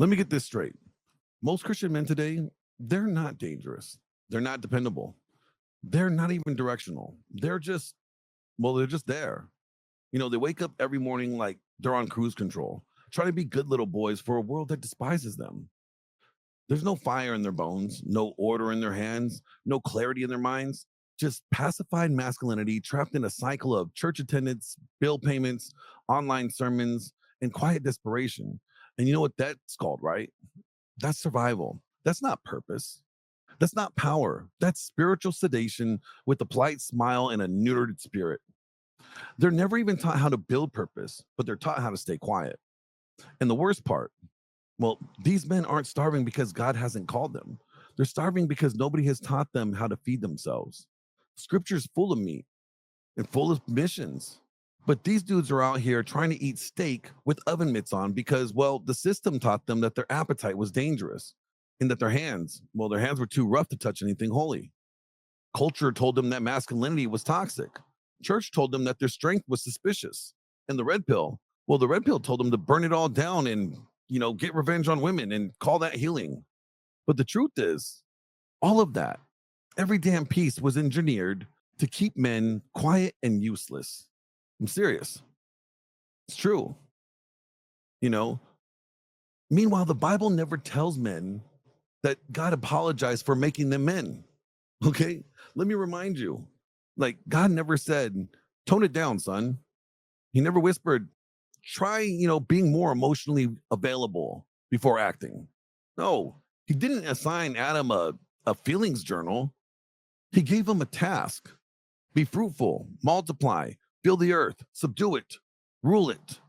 Let me get this straight. Most Christian men today, they're not dangerous. They're not dependable. They're not even directional. They're just there. They wake up every morning like they're on cruise control, trying to be good little boys for a world that despises them. There's no fire in their bones, no order in their hands, no clarity in their minds, just pacified masculinity trapped in a cycle of church attendance, bill payments, online sermons, and quiet desperation. And you know what that's called, right? That's survival. That's not purpose. That's not power. That's spiritual sedation with a polite smile and a neutered spirit. They're never even taught how to build purpose, but they're taught how to stay quiet. And the worst part, well, these men aren't starving because God hasn't called them. They're starving because nobody has taught them how to feed themselves. Scripture's full of meat and full of missions. But these dudes are out here trying to eat steak with oven mitts on because, well, the system taught them that their appetite was dangerous and that their hands were too rough to touch anything holy. Culture told them that masculinity was toxic. Church told them that their strength was suspicious. And the red pill told them to burn it all down and, get revenge on women and call that healing. But the truth is, all of that, every damn piece was engineered to keep men quiet and useless. I'm serious. It's true. You know, Meanwhile, the Bible never tells men that God apologized for making them men. Okay. Let me remind you, like, God never said, tone it down, son. He never whispered, try, being more emotionally available before acting. No, he didn't assign Adam a feelings journal. He gave him a task: be fruitful, multiply, fill the earth, subdue it, rule it.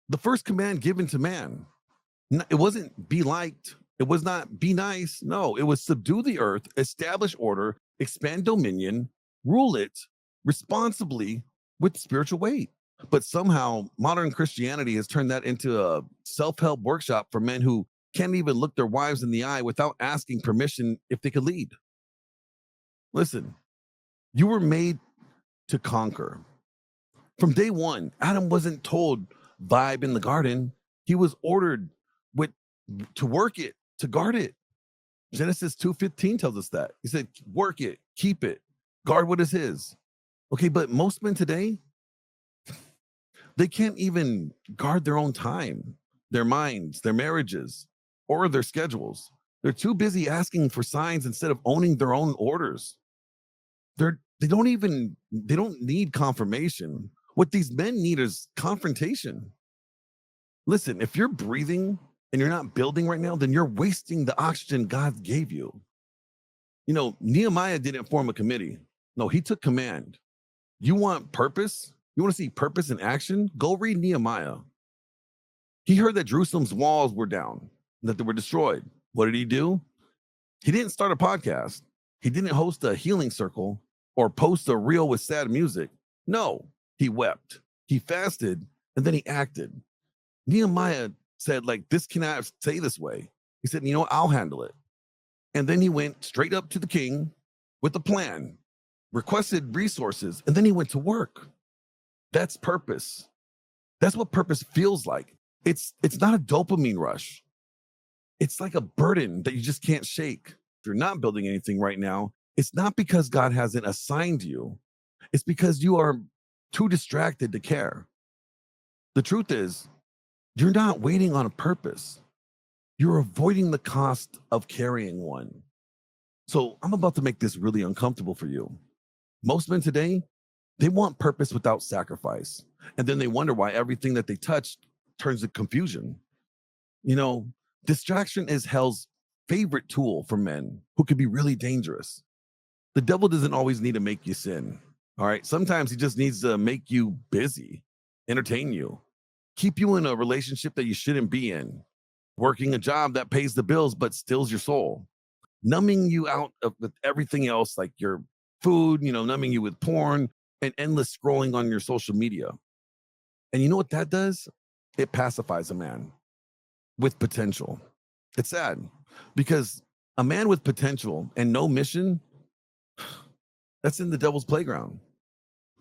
The first command given to man, it wasn't be liked. It was not be nice. No, it was subdue the earth, establish order, expand dominion, rule it responsibly with spiritual weight. But somehow modern Christianity has turned that into a self-help workshop for men who can't even look their wives in the eye without asking permission if they could lead. Listen, you were made to conquer. From day one, Adam wasn't told vibe in the garden. He was ordered with to work it, to guard it. Genesis 2:15 tells us that. He said, work it, keep it, guard what is his. Okay, but most men today, they can't even guard their own time, their minds, their marriages, or their schedules. They're too busy asking for signs instead of owning their own orders. They don't need confirmation. What these men need is confrontation. Listen, if you're breathing and you're not building right now, then you're wasting the oxygen God gave you. Nehemiah didn't form a committee. No, he took command. You want purpose? You want to see purpose in action? Go read Nehemiah. He heard that Jerusalem's walls were down, that they were destroyed. What did he do? He didn't start a podcast. He didn't host a healing circle or post a reel with sad music. No, he wept. He fasted, and then he acted. Nehemiah said, like, this cannot stay this way. He said, I'll handle it. And then he went straight up to the king with a plan, requested resources, and then he went to work. That's purpose. That's what purpose feels like. It's not a dopamine rush. It's like a burden that you just can't shake. If you're not building anything right now, it's not because God hasn't assigned you. It's because you are too distracted to care. The truth is, you're not waiting on a purpose. You're avoiding the cost of carrying one. So I'm about to make this really uncomfortable for you. Most men today, they want purpose without sacrifice. And then they wonder why everything that they touch turns to confusion. Distraction is hell's favorite tool for men who can be really dangerous. The devil doesn't always need to make you sin. All right. Sometimes he just needs to make you busy, entertain you, keep you in a relationship that you shouldn't be in, working a job that pays the bills but steals your soul, numbing you out with everything else like your food, numbing you with porn and endless scrolling on your social media. And you know what that does? It pacifies a man with potential. It's sad because a man with potential and no mission, that's in the devil's playground.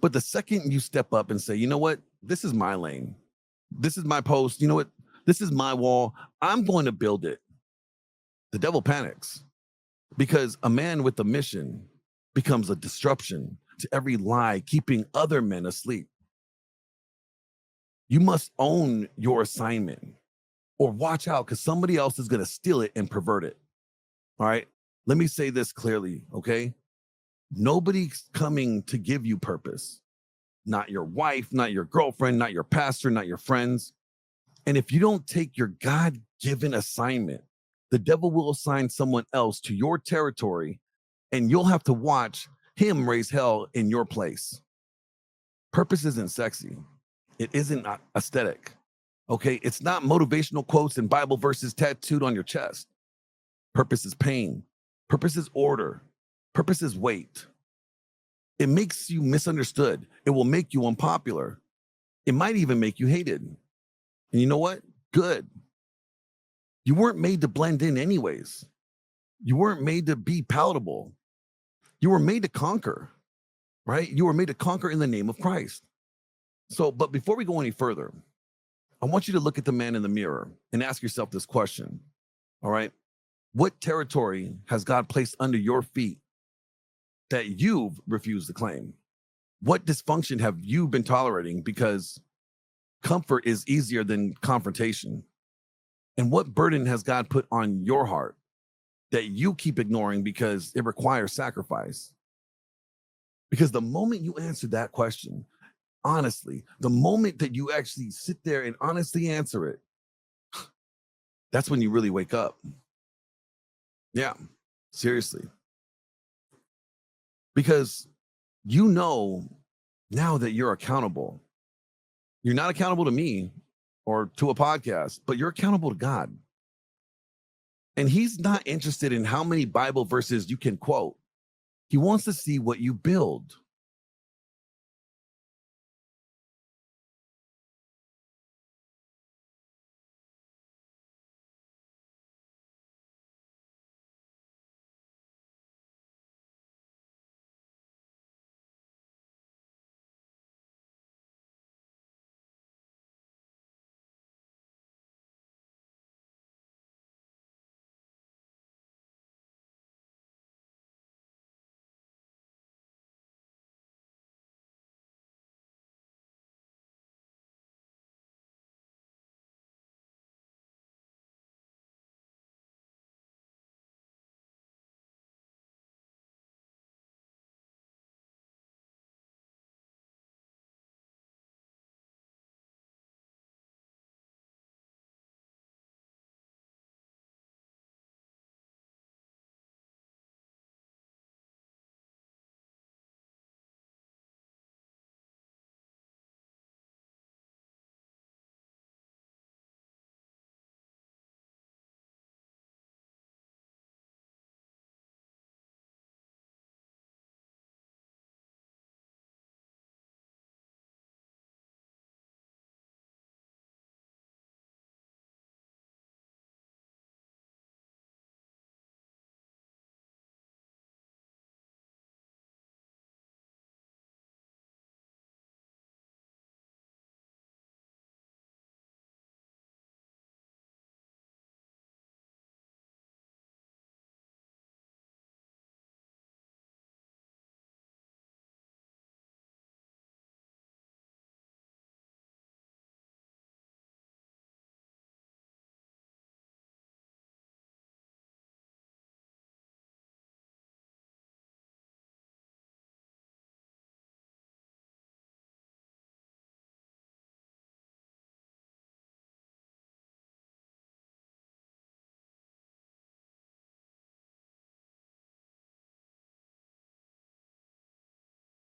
But the second you step up and say, you know what? This is my lane. This is my post. You know what? This is my wall. I'm going to build it. The devil panics because a man with a mission becomes a disruption to every lie, keeping other men asleep. You must own your assignment or watch out because somebody else is going to steal it and pervert it. All right. Let me say this clearly. Okay. Nobody's coming to give you purpose. Not your wife, not your girlfriend, not your pastor, not your friends. And if you don't take your God given assignment, the devil will assign someone else to your territory and you'll have to watch him raise hell in your place. Purpose isn't sexy. It isn't aesthetic. Okay. It's not motivational quotes and Bible verses tattooed on your chest. Purpose is pain. Purpose is order. Purpose is weight. It makes you misunderstood. It will make you unpopular. It might even make you hated. And you know what? Good. You weren't made to blend in anyways. You weren't made to be palatable. You were made to conquer, right? You were made to conquer in the name of Christ. So, but before we go any further, I want you to look at the man in the mirror and ask yourself this question. All right. What territory has God placed under your feet that you've refused to claim? What dysfunction have you been tolerating because comfort is easier than confrontation? And what burden has God put on your heart that you keep ignoring because it requires sacrifice? Because the moment you answer that question, honestly, the moment that you actually sit there and honestly answer it, that's when you really wake up. Yeah, seriously. Because you know now that you're accountable. You're not accountable to me or to a podcast, but you're accountable to God. And he's not interested in how many Bible verses you can quote. He wants to see what you build.